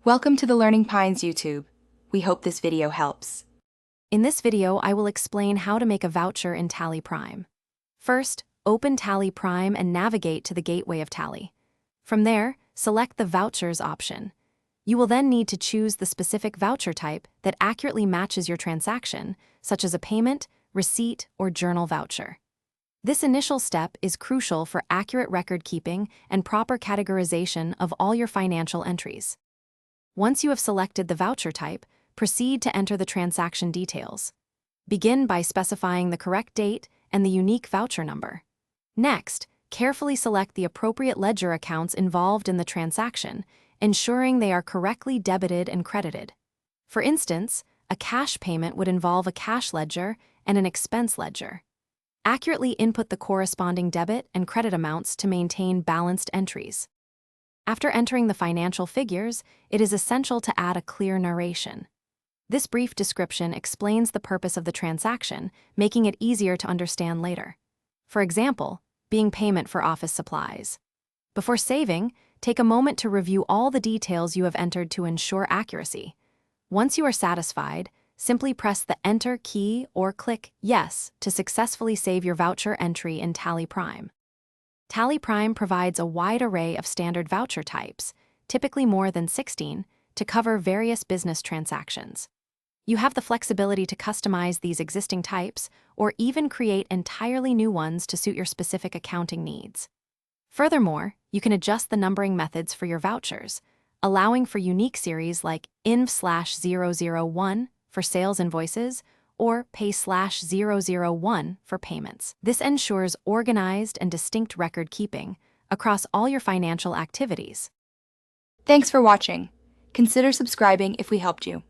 Welcome to the Learning Pines YouTube. We hope this video helps. In this video, I will explain how to make a voucher in Tally Prime. First, open Tally Prime and navigate to the gateway of Tally. From there, select the Vouchers option. You will then need to choose the specific voucher type that accurately matches your transaction, such as a payment, receipt, or journal voucher. This initial step is crucial for accurate record keeping and proper categorization of all your financial entries. Once you have selected the voucher type, proceed to enter the transaction details. Begin by specifying the correct date and the unique voucher number. Next, carefully select the appropriate ledger accounts involved in the transaction, ensuring they are correctly debited and credited. For instance, a cash payment would involve a cash ledger and an expense ledger. Accurately input the corresponding debit and credit amounts to maintain balanced entries. After entering the financial figures, it is essential to add a clear narration. This brief description explains the purpose of the transaction, making it easier to understand later. For example, being payment for office supplies. Before saving, take a moment to review all the details you have entered to ensure accuracy. Once you are satisfied, simply press the Enter key or click Yes to successfully save your voucher entry in Tally Prime. Tally Prime provides a wide array of standard voucher types, typically more than 16, to cover various business transactions. You have the flexibility to customize these existing types or even create entirely new ones to suit your specific accounting needs. Furthermore, you can adjust the numbering methods for your vouchers, allowing for unique series like INV/001 for sales invoices or Pay/001 for payments. This ensures organized and distinct record keeping across all your financial activities. Thanks for watching. Consider subscribing if we helped you.